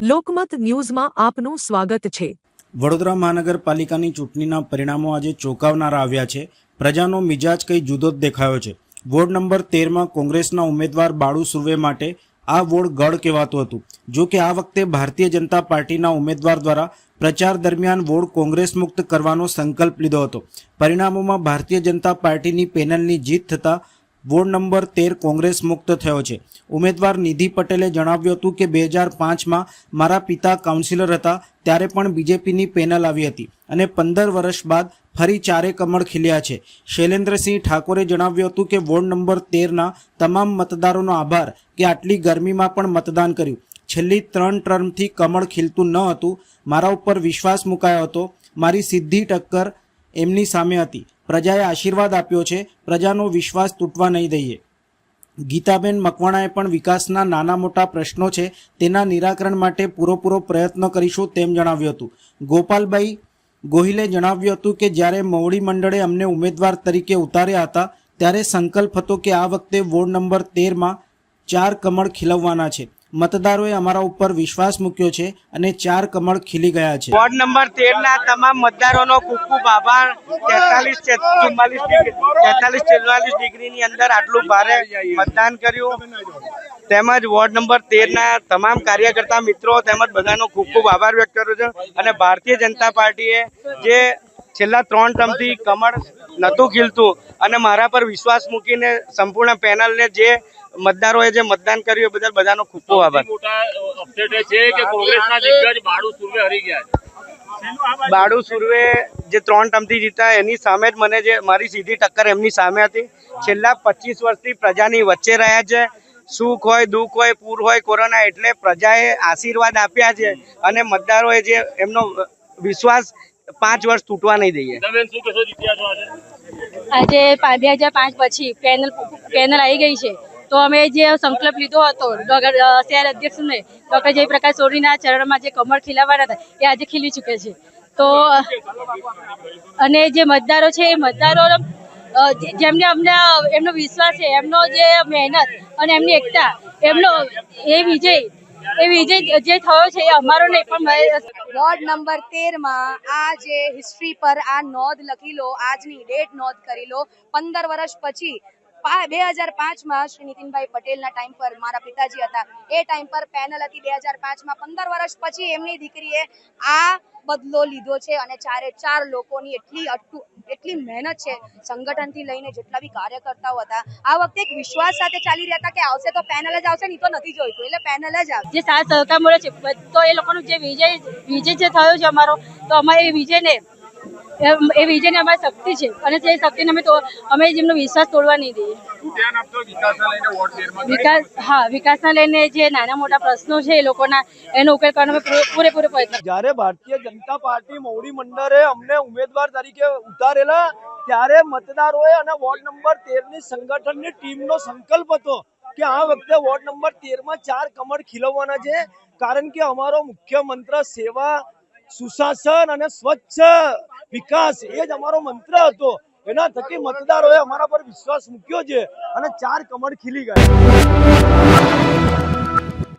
લોકમત ન્યૂઝમાં આપનું સ્વાગત છે। વડોદરા મહાનગરપાલિકાની ચૂંટણીના પરિણામો આજે ચોંકાવનારા આવ્યા છે। પ્રજાનો મિજાજ કંઈ જુદો જ દેખાયો છે। વોર્ડ નંબર 13માં કોંગ્રેસના ઉમેદવાર બાળુ સુર્વે માટે આ વોર્ડ ગઢ કહેવાતું હતું। જો કે આ વખતે ભારતીય જનતા પાર્ટીના ઉમેદવાર દ્વારા પ્રચાર દરમિયાન વોર્ડ કોંગ્રેસ મુક્ત કરવાનો સંકલ્પ લીધો હતો। પરિણામોમાં ભારતીય જનતા પાર્ટીની પેનલની જીત થતાં વોર્ડ નંબર 13 કોંગ્રેસ મુક્ત થયો છે। ઉમેદવાર નિધિ પટેલે જણાવ્યું હતું કે 2005માં મારા પિતા કાઉન્સિલર હતા ત્યારે પણ બીજેપીની પેનલ આવી હતી અને 15 વર્ષ બાદ ફરી ચારે કમળ ખીલ્યા છે। શૈલેન્દ્રસિંહ ઠાકોરે જણાવ્યું હતું કે વોર્ડ નંબર 13ના તમામ મતદારોનો આભાર કે આટલી ગરમીમાં પણ મતદાન કર્યું। છેલ્લી 3 ટર્મથી કમળ ખીલતું ન હતું। મારા ઉપર વિશ્વાસ મુકાયો હતો। મારી સીધી ટક્કર એમની સામે હતી। પ્રજાએ આશીર્વાદ આપ્યો છે। પ્રજાનો વિશ્વાસ તૂટવા નહીં દઈએ। ગીતાબેન મકવાણાએ પણ વિકાસના નાના મોટા પ્રશ્નો છે તેના નિરાકરણ માટે પૂરો પ્રયત્ન કરીશું તેમ જણાવ્યું હતું। ગોપાલભાઈ ગોહિલે જણાવ્યું હતું કે જ્યારે મોવડી મંડળે અમને ઉમેદવાર તરીકે ઉતાર્યા હતા ત્યારે સંકલ્પ હતો કે આ વખતે વોર્ડ નંબર 13માં 4 કમળ ખીલવવાના છે। મતદારોએ અમારા ઉપર વિશ્વાસ મૂક્યો છે અને 4 કમળ ખીલી ગયા છે। વોર્ડ નંબર 13 ના તમામ મતદારોનો ખૂબ ખૂબ આભાર। 43-44 ડિગ્રીની અંદર આટલું ભારે મતદાન કર્યું તેમજ વોર્ડ નંબર 13 ના તમામ કાર્યકર્તા મિત્રો તેમજ બધાનો ખૂબ ખૂબ આભાર વ્યક્ત કરું છું। અને ભારતીય જનતા પાર્ટીએ જે છેલ્લા 3 ટર્મથી કમળ નહોતું ખીલતું અને મારા પર વિશ્વાસ મૂકીને સંપૂર્ણ પેનલને જે મતદારોએ જે મતદાન કર્યું એ બદલ બધાનો ખૂબ ખૂબ આભાર। બાળુ સુર્વે જે 3 ટર્મથી જીતા એની સામે જ મને જે મારી સીધી ટક્કર એમની સામે હતી। છેલ્લા 25 વર્ષથી પ્રજાની વચ્ચે રહ્યા છે। સુખ હોય દુઃખ હોય પૂર હોય કોરોના એટલે પ્રજાએ આશીર્વાદ આપ્યા છે અને મતદારોએ જે એમનો વિશ્વાસ 5 વર્ષ તૂટવા નહીં દઈએ। આજે 2005 પછી પેનલ આવી ગઈ છે તો અમે જે સંકલ્પ લીધો હતો શહેર અધ્યક્ષને ડૉક્ટર જયપ્રકાશ સોઢીના ચરણમાં જે કમળ ખીલાવવાના હતા એ આજે ખીલી ચૂકે છે। તો અને જે મતદારો છે એ મતદારો જેમને અમને એમનો વિશ્વાસ છે એમનો જે મહેનત અને એમની એકતા એમનો એ વિજય જે થયો છે એ અમારો નહીં પણ વોર્ડ નંબર 13માં આ જે હિસ્ટ્રી પર આ નોંધ લખી લો, આજની ડેટ નોંધ કરી લો। 15 વર્ષ પછી 2005માં શ્રી નીતિનભાઈ પટેલના ટાઈમ પર મારા પિતાજી હતા એ ટાઈમ પર પેનલ હતી। 2005માં 15 વર્ષ પછી એમની દીકરીએ આ બદલો લીધો છે અને 4 લોકોની એટલી મહેનત છે। સંગઠનથી લઈને જેટલા બી કાર્યકર્તાઓ હતા આ વખતે એક વિશ્વાસ સાથે ચાલી રહ્યા હતા કે આવશે તો પેનલ જ આવશે, નહીં તો નથી જોઈતું, એટલે પેનલ જ આવશે। જે સાથ સહકાર મળે છે તો એ લોકોનું જે વિજય જે થયો છે અમારો તો અમારે એ વિજયને અમારી શક્તિ છે અને તે શક્તિને અમે જેમનો વિશ્વાસ તોડવા નહીં દઈએ। વિકાસના લઈને જે નાના મોટા પ્રશ્નો છે એ લોકોના એનો ઉકેલ કરવાનો પૂરેપૂરો પ્રયત્ન। જ્યારે ભારતીય જનતા પાર્ટી મોવડી મંડળે અમને ઉમેદવાર તરીકે ઉતારેલા ત્યારે મતદારોએ અને વોર્ડ નંબર 13ની સંગઠનની ટીમનો સંકલ્પ હતો કે આ વખતે વોર્ડ નંબર 13માં 4 કમળ ખીલવવાના છે। કારણ કે અમારો મુખ્ય મંત્ર સેવા, સુશાસન અને સ્વચ્છ વિકાસ એ જ અમારો મંત્ર હતો। એના થકી મતદારોએ અમારા પર વિશ્વાસ મૂક્યો છે અને 4 કમળ ખીલી ગયા।